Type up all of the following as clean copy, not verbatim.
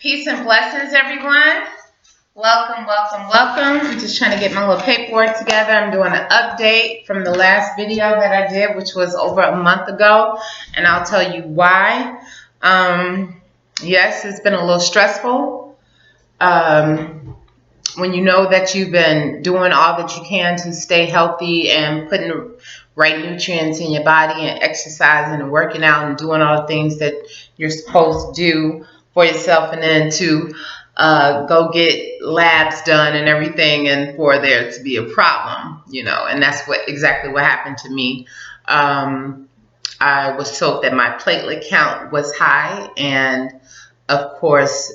Peace and blessings, everyone. Welcome, welcome, welcome. I'm just trying to get my little paperwork together. I'm doing an update from the last video that I did, which was over a month ago, and I'll tell you why. Yes, it's been a little stressful. When you know that you've been doing all that you can to stay healthy and putting the right nutrients in your body and exercising and working out and doing all the things that you're supposed to do for yourself, and then to go get labs done and everything, and for there to be a problem, and that's exactly what happened to me. I was told that my platelet count was high, and of course,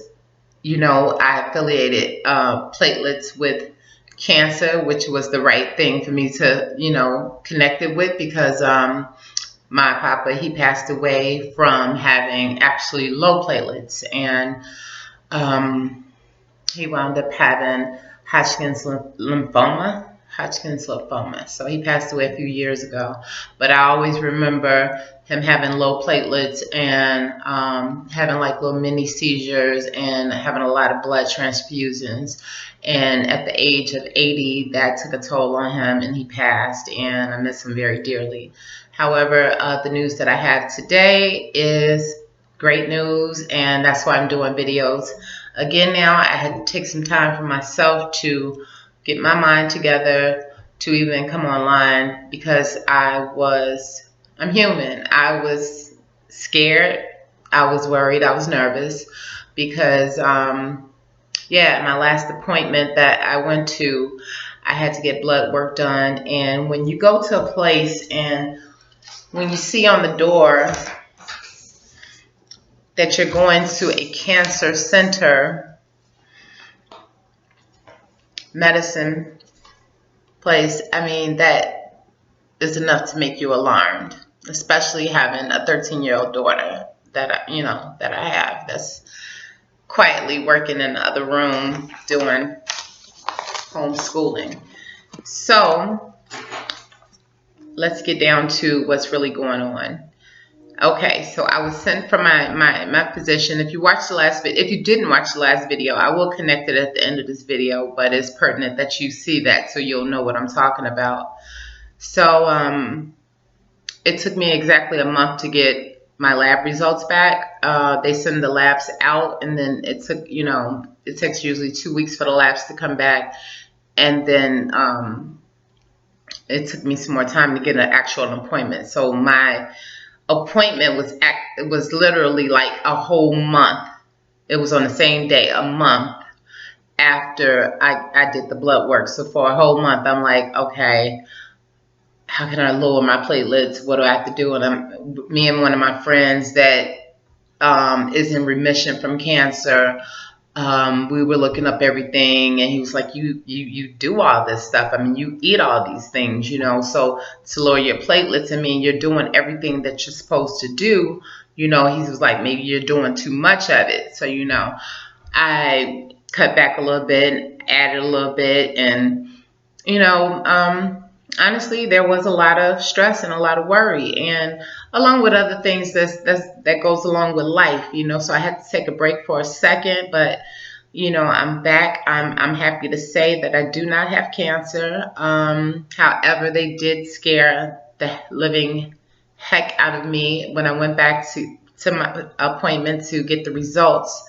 I affiliated platelets with cancer, which was the right thing for me to, connect it with, because my papa, he passed away from having actually low platelets, and he wound up having Hodgkin's lymphoma. So he passed away a few years ago. But I always remember him having low platelets and having like little mini seizures and having a lot of blood transfusions. And at the age of 80, that took a toll on him, and he passed, and I miss him very dearly. However, the news that I have today is great news, and that's why I'm doing videos again now. I had to take some time for myself to get my mind together to even come online, because I'm human. I was scared, I was worried, I was nervous, because my last appointment that I went to, I had to get blood work done. And when you go to a place and when you see on the door that you're going to a cancer center medicine place, I mean, that is enough to make you alarmed, especially having a 13-year-old daughter that I have, that's quietly working in the other room doing homeschooling. So let's get down to what's really going on. Okay, so I was sent from my physician. If you watched the last video, if you didn't watch the last video, I will connect it at the end of this video, but it's pertinent that you see that so you'll know what I'm talking about. So it took me exactly a month to get my lab results back. They send the labs out, and then it takes usually 2 weeks for the labs to come back, and then it took me some more time to get an actual appointment. So my appointment was literally like a whole month. It was on the same day, a month after I did the blood work. So for a whole month, I'm like, okay, how can I lower my platelets? What do I have to do? And me and one of my friends that is in remission from cancer, we were looking up everything, and he was like, you do all this stuff. I mean, you eat all these things, so to lower your platelets, I mean, you're doing everything that you're supposed to do. He was like, maybe you're doing too much of it. So, I cut back a little bit, added a little bit, and, honestly, there was a lot of stress and a lot of worry, and along with other things that goes along with life, so I had to take a break for a second, but I'm back. I'm happy to say that I do not have cancer. However, they did scare the living heck out of me when I went back to my appointment to get the results.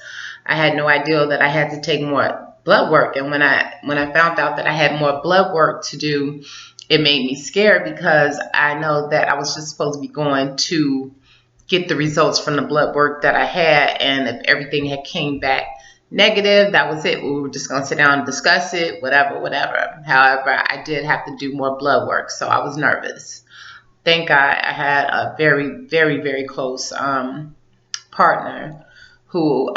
I had no idea that I had to take more blood work, and when I found out that I had more blood work to do, it made me scared, because I know that I was just supposed to be going to get the results from the blood work that I had, and if everything had came back negative, that was it. We were just going to sit down and discuss it, whatever. However, I did have to do more blood work, so I was nervous. Thank God I had a very, very, very close partner who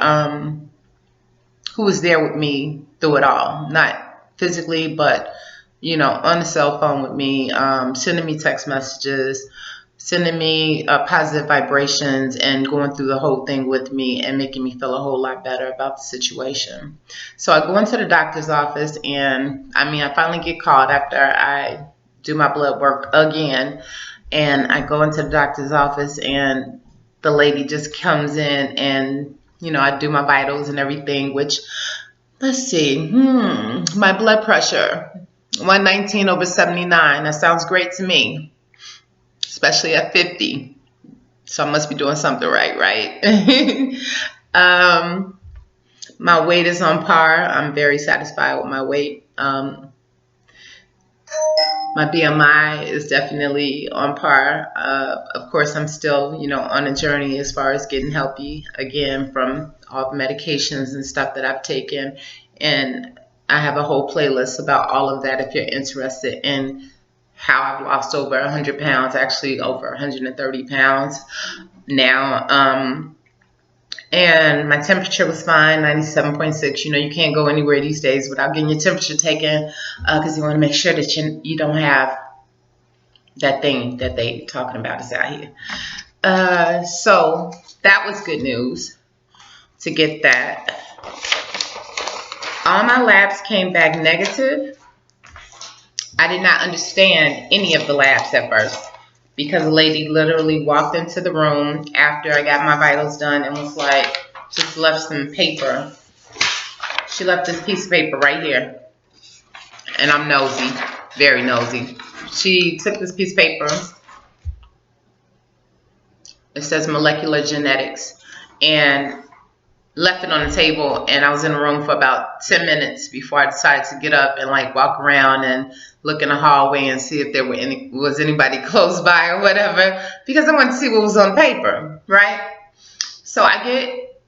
was there with me through it all, not physically, but on the cell phone with me, sending me text messages, sending me positive vibrations, and going through the whole thing with me and making me feel a whole lot better about the situation. So I go into the doctor's office, and I finally get called after I do my blood work again, and I go into the doctor's office, and the lady just comes in and You know, I do my vitals and everything, which, let's see, my blood pressure, 119/79. That sounds great to me, especially at 50. So I must be doing something right? My weight is on par. I'm very satisfied with my weight. My BMI is definitely on par. Of course, I'm still, on a journey as far as getting healthy again from all the medications and stuff that I've taken. And I have a whole playlist about all of that if you're interested in how I've lost over 100 pounds, actually over 130 pounds now. And my temperature was fine, 97.6. You can't go anywhere these days without getting your temperature taken because you want to make sure that you don't have that thing that they talking about is out here. So that was good news to get that. All my labs came back negative. I did not understand any of the labs at first because a lady literally walked into the room after I got my vitals done and was like, just left some paper. She left this piece of paper right here. And I'm nosy, very nosy. She took this piece of paper. It says molecular genetics, and left it on the table. And I was in the room for about 10 minutes before I decided to get up and like walk around and look in the hallway and see if there was anybody close by or whatever, because I wanted to see what was on paper, right? So I get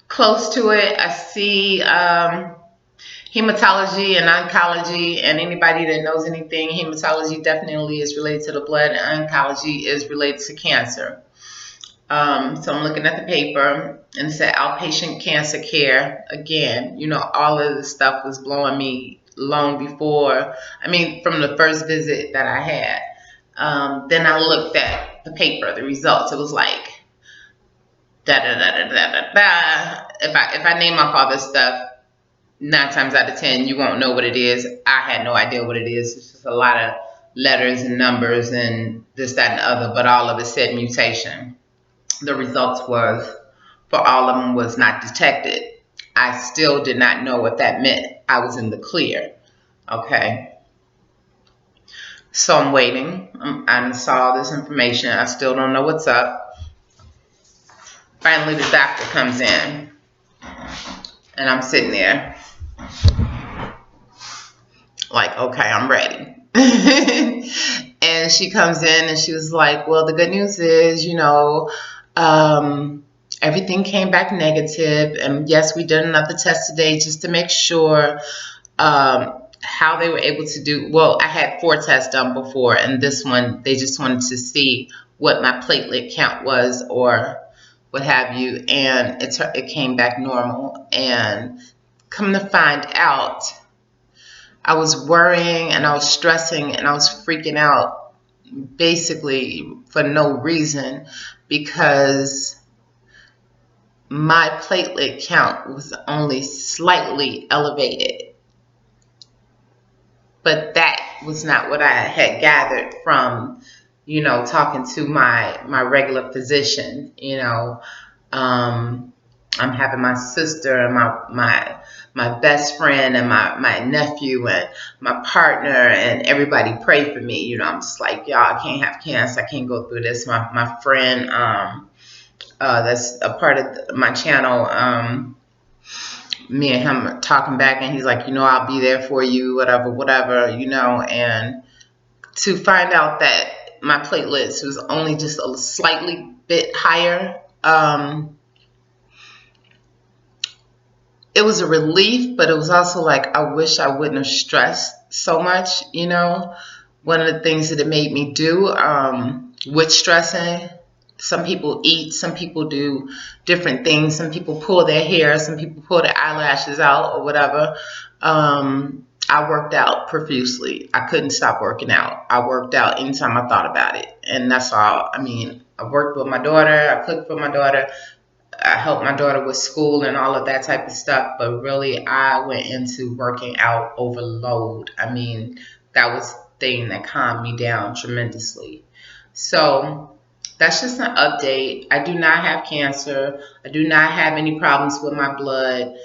close to it. I see hematology and oncology, and anybody that knows anything, hematology definitely is related to the blood, and oncology is related to cancer. So I'm looking at the paper and it said outpatient cancer care. Again, all of this stuff was blowing me long before, from the first visit that I had. Then I looked at the paper, the results. It was like, da da da da da da da. If I name off all this stuff, 9 times out of 10, you won't know what it is. I had no idea what it is. It's just a lot of letters and numbers and this, that, and the other, but all of it said mutation. The results was, for all of them, was not detected. I still did not know what that meant. I was in the clear. Okay. So I'm waiting. I saw all this information. I still don't know what's up. Finally, the doctor comes in. And I'm sitting there. Like, okay, I'm ready. And she comes in and she was like, well, the good news is, everything came back negative. And yes, we did another test today just to make sure how they were able to do. Well, I had 4 tests done before, and this one, they just wanted to see what my platelet count was or what have you. And it came back normal. And come to find out, I was worrying and I was stressing and I was freaking out basically for no reason, because my platelet count was only slightly elevated. But that was not what I had gathered from, talking to my regular physician. I'm having my sister and my best friend and my nephew and my partner and everybody pray for me. I'm just like, y'all, I can't have cancer. I can't go through this. My friend, that's a part of my channel, me and him are talking back, and he's like, I'll be there for you, whatever, and to find out that my platelets was only just a slightly bit higher, it was a relief, but it was also like, I wish I wouldn't have stressed so much. One of the things that it made me do with stressing, some people eat, some people do different things, some people pull their hair, some people pull their eyelashes out or whatever. I worked out profusely. I couldn't stop working out. I worked out anytime I thought about it. And that's all. I worked with my daughter. I cooked for my daughter. I helped my daughter with school and all of that type of stuff. But really, I went into working out overload. That was the thing that calmed me down tremendously. So That's just an update. I do not have cancer. I do not have any problems with my blood.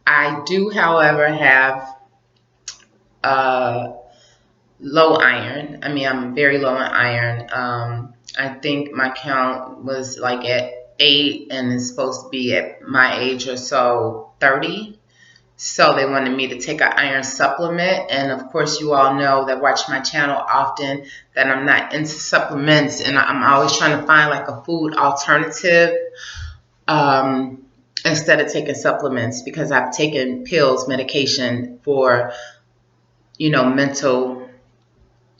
I do, however, have uh, low iron. I mean, I'm very low in iron. I think my count was like at 8 and it's supposed to be at my age or so 30. So they wanted me to take an iron supplement. And of course, you all know that watch my channel often that I'm not into supplements, and I'm always trying to find like a food alternative instead of taking supplements, because I've taken pills, medication for, mental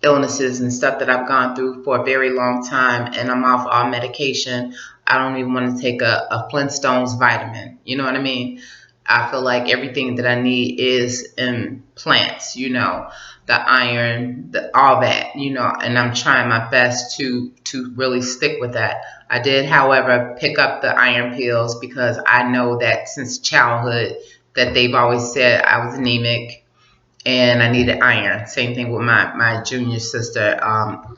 illnesses and stuff that I've gone through for a very long time, and I'm off all medication. I don't even want to take a Flintstones vitamin. You know what I mean? I feel like everything that I need is in plants, the iron, all that, and I'm trying my best to really stick with that. I did, however, pick up the iron pills because I know that since childhood that they've always said I was anemic and I needed iron. Same thing with my junior sister,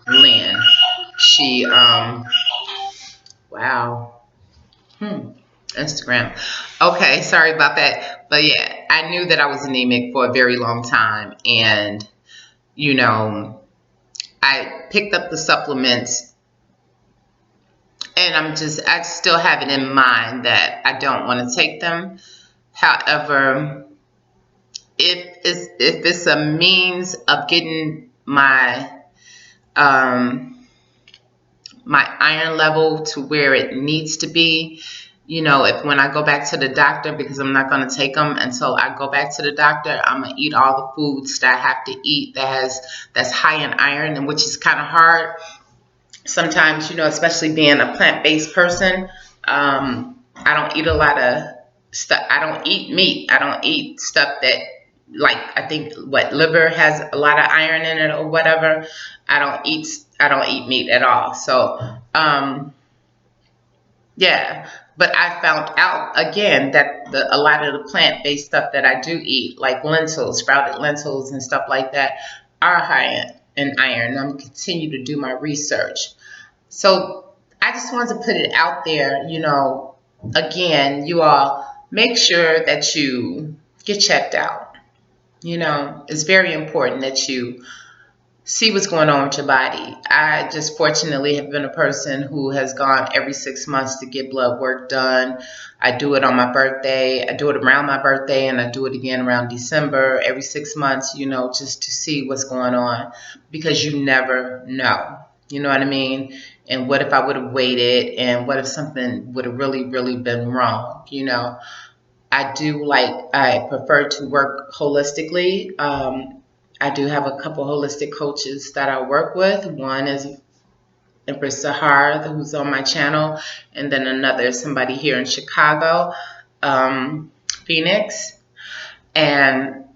Lynn. She, wow. Instagram. Okay, sorry about that. But yeah, I knew that I was anemic for a very long time. And, I picked up the supplements, and I still have it in mind that I don't want to take them. However, if it's a means of getting my my iron level to where it needs to be, if when I go back to the doctor, because I'm not going to take them until I go back to the doctor, I'm going to eat all the foods that I have to eat that's high in iron, and which is kind of hard sometimes, especially being a plant-based person. I don't eat a lot of stuff. I don't eat meat. I don't eat stuff that, like, I think liver has a lot of iron in it or whatever. I don't eat meat at all. So, yeah. But I found out again that a lot of the plant-based stuff that I do eat, like lentils, sprouted lentils and stuff like that, are high in iron. I'm going to continue to do my research. So I just wanted to put it out there, again, you all make sure that you get checked out. It's very important that you see what's going on with your body. I just fortunately have been a person who has gone every 6 months to get blood work done. I do it on my birthday. I do it around my birthday, and I do it again around December, every 6 months, just to see what's going on, because you never know. You know what I mean? And what if I would have waited, and what if something would have really, really been wrong? I prefer to work holistically. I do have a couple holistic coaches that I work with. One is Empress who's on my channel, and then another is somebody here in Chicago, Phoenix. And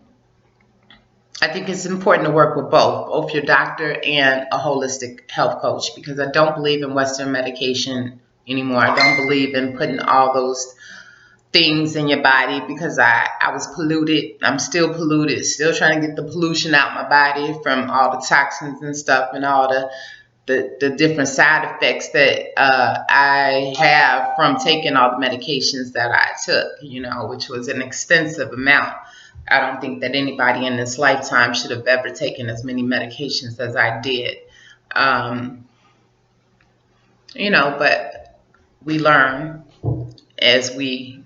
I think it's important to work with both your doctor and a holistic health coach, because I don't believe in Western medication anymore. I don't believe in putting all those things in your body, because I was polluted. I'm still polluted, still trying to get the pollution out my body from all the toxins and stuff, and all the different side effects that I have from taking all the medications that I took, which was an extensive amount. I don't think that anybody in this lifetime should have ever taken as many medications as I did. But we learn as we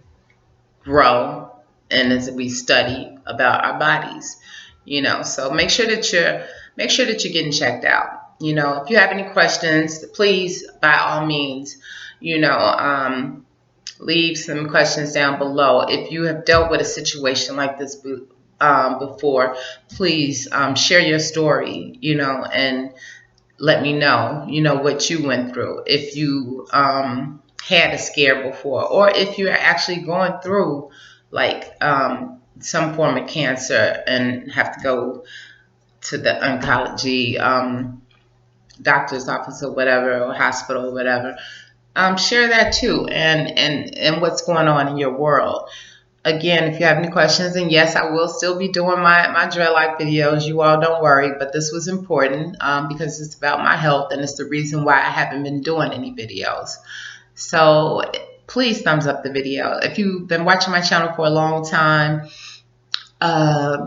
grow and as we study about our bodies, so make sure that you're getting checked out. If you have any questions, please, by all means, leave some questions down below. If you have dealt with a situation like this before, please share your story, and let me know, what you went through. If you had a scare before, or if you're actually going through like some form of cancer and have to go to the oncology doctor's office or whatever, or hospital or whatever, share that too, and what's going on in your world. again, if you have any questions, and yes, I will still be doing my dreadlock videos. You all don't worry, but this was important because it's about my health, and it's the reason why I haven't been doing any videos. So please thumbs up the video. If you've been watching my channel for a long time,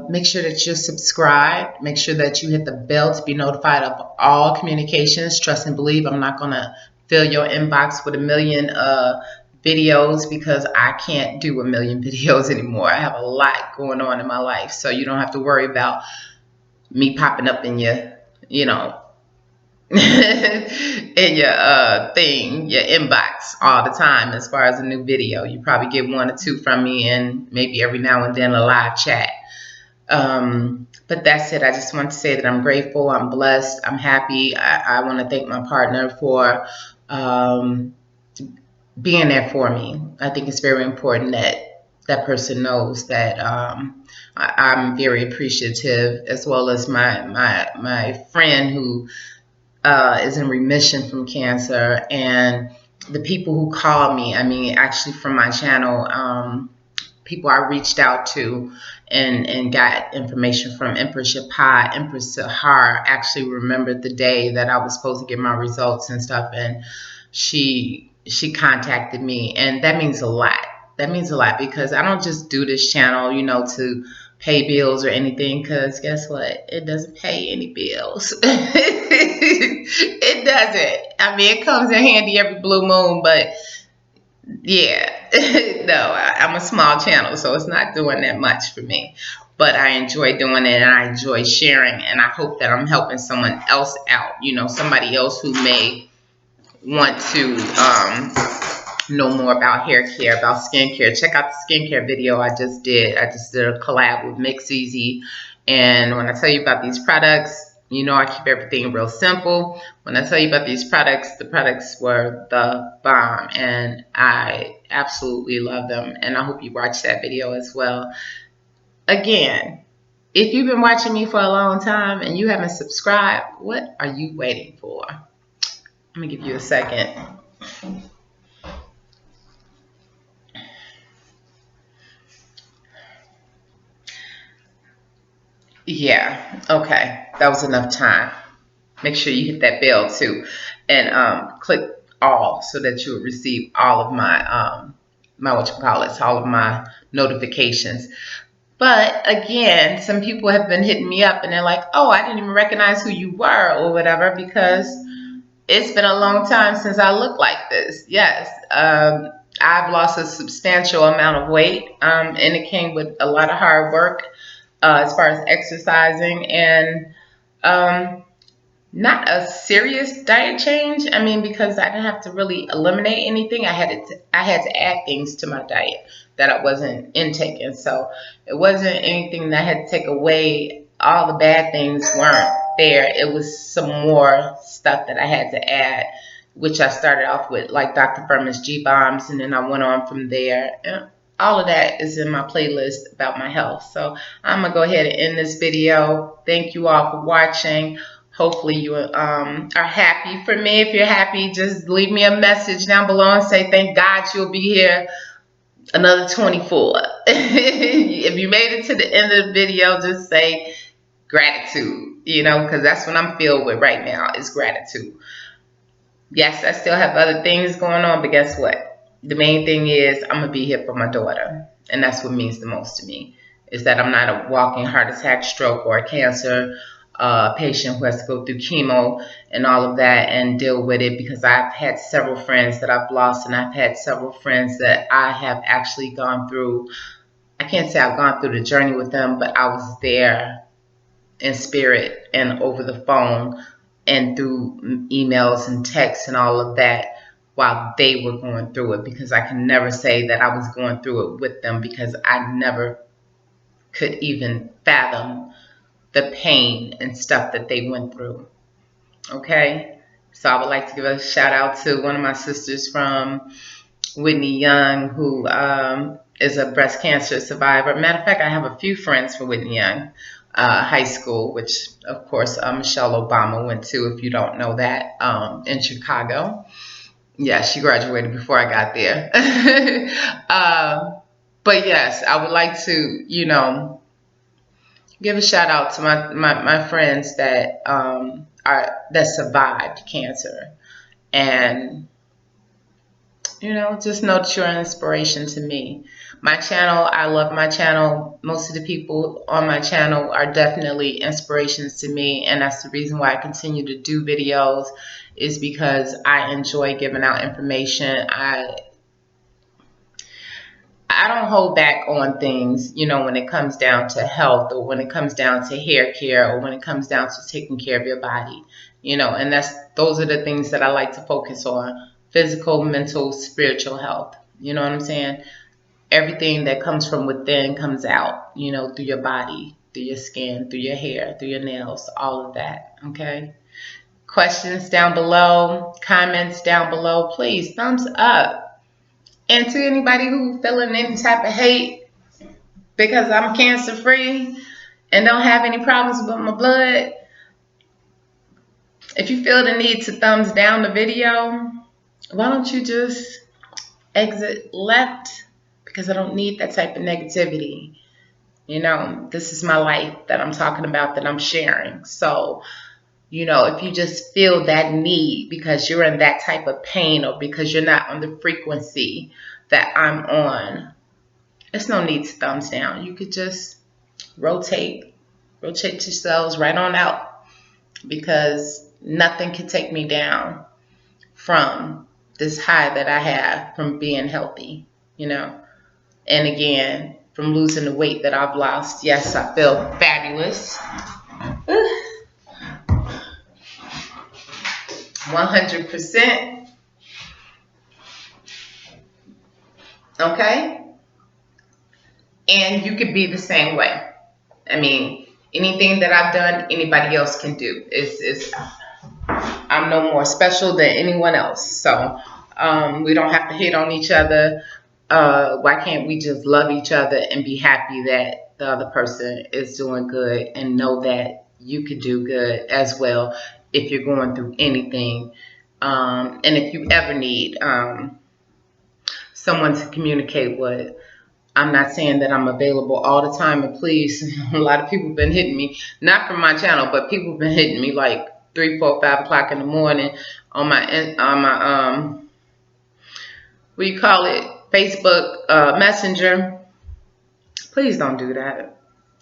make sure that you're subscribed. Make sure that you hit the bell to be notified of all communications. Trust and believe I'm not going to fill your inbox with a million videos, because I can't do a million videos anymore. I have a lot going on in my life, so you don't have to worry about me popping up in your, you know, in your thing, your inbox all the time as far as a new video. You probably get 1 or 2 from me, and maybe every now and then a live chat. But that's it. I just want to say that I'm grateful, I'm blessed, I'm happy. I want to thank my partner for being there for me. I think it's very important that that person knows that I'm very appreciative, as well as my friend who is in remission from cancer, and the people who call me. I mean, actually from my channel, people I reached out to and got information from. Empress Sahar actually remembered the day that I was supposed to get my results and stuff, and she contacted me, and that means a lot. That means a lot, because I don't just do this channel, you know, to pay bills or anything, because guess what? It doesn't pay any bills. It doesn't. I mean, it comes in handy every blue moon, but yeah, no, I'm a small channel, so it's not doing that much for me. But I enjoy doing it, and I enjoy sharing, and I hope that I'm helping someone else out, you know, somebody else who may want to know more about hair care, about skincare. Check out the skincare video I just did. I just did a collab with Mix Easy, and when I tell you about these products, you know I keep everything real simple. When I tell you about these products, the products were the bomb, and I absolutely love them, and I hope you watch that video as well. Again, if you've been watching me for a long time and you haven't subscribed, what are you waiting for? Let me give you a second. Yeah, okay. That was enough time. Make sure you hit that bell too, and click all so that you'll receive all of my all of my notifications. But again, some people have been hitting me up and they're like, "Oh, I didn't even recognize who you were," or whatever, because it's been a long time since I looked like this. Yes, I've lost a substantial amount of weight, and it came with a lot of hard work as far as exercising, and not a serious diet change. I mean, because I didn't have to really eliminate anything. I had to add things to my diet that I wasn't intaking. So it wasn't anything that I had to take away. All the bad things weren't there. It was some more stuff that I had to add, which I started off with, like Dr. Furman's G-Bombs, and then I went on from there. And all of that is in my playlist about my health. So I'm going to go ahead and end this video. Thank you all for watching. Hopefully you are happy. For me, if you're happy, just leave me a message down below and say, thank God you'll be here another 24. If you made it to the end of the video, just say gratitude, you know, because that's what I'm filled with right now, is gratitude. Yes, I still have other things going on, but guess what? The main thing is I'm going to be here for my daughter, and that's what means the most to me, is that I'm not a walking heart attack, stroke, or a cancer patient who has to go through chemo and all of that and deal with it, because I've had several friends that I've lost, and I've had several friends that I have actually gone through. I can't say I've gone through the journey with them, but I was there in spirit and over the phone and through emails and texts and all of that while they were going through it, because I can never say that I was going through it with them, because I never could even fathom the pain and stuff that they went through. Okay, so I would like to give a shout out to one of my sisters from Whitney Young, who is a breast cancer survivor. Matter of fact, I have a few friends from Whitney Young High School, which of course Michelle Obama went to, if you don't know that, in Chicago. Yeah, she graduated before I got there. But yes, I would like to, give a shout out to my friends that that survived cancer. And just know that you're an inspiration to me. My channel, I love my channel. Most of the people on my channel are definitely inspirations to me, and that's the reason why I continue to do videos, is because I enjoy giving out information. I don't hold back on things, when it comes down to health, or when it comes down to hair care, or when it comes down to taking care of your body, and those are the things that I like to focus on: physical, mental, spiritual health. You know what I'm saying? Everything that comes from within comes out, through your body, through your skin, through your hair, through your nails, all of that. Okay. Questions down below, comments down below, please thumbs up. And to anybody who feeling any type of hate because I'm cancer free and don't have any problems with my blood, if you feel the need to thumbs down the video, why don't you just exit left? Because I don't need that type of negativity. This is my life that I'm talking about, that I'm sharing. So, if you just feel that need because you're in that type of pain, or because you're not on the frequency that I'm on, there's no need to thumbs down. You could just rotate yourselves right on out, because nothing can take me down from this high that I have from being healthy, and again, from losing the weight that I've lost. Yes, I feel fabulous. 100%. Okay? And you could be the same way. I mean, anything that I've done, anybody else can do. I'm no more special than anyone else. So we don't have to hate on each other. Why can't we just love each other and be happy that the other person is doing good, and know that you could do good as well if you're going through anything. And if you ever need someone to communicate with, I'm not saying that I'm available all the time. And please, a lot of people have been hitting me, not from my channel, but people have been hitting me like 3, 4, 5 o'clock in the morning on my what do you call it, Facebook Messenger. Please don't do that.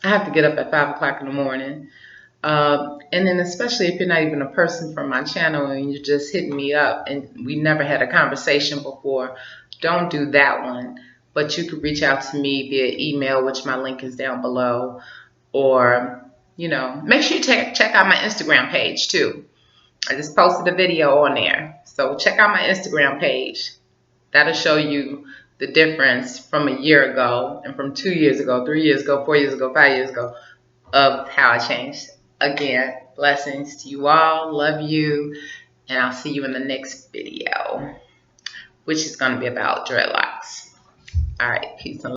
I have to get up at 5 o'clock in the morning. And then especially if you're not even a person from my channel and you're just hitting me up and we never had a conversation before, don't do that one. But you could reach out to me via email, which my link is down below. Or, make sure you check out my Instagram page too. I just posted a video on there. So check out my Instagram page. That'll show you the difference from a year ago, and from 2 years ago, 3 years ago, 4 years ago, 5 years ago, of how I changed. Again, blessings to you all. Love you. And I'll see you in the next video, which is going to be about dreadlocks. All right. Peace and love.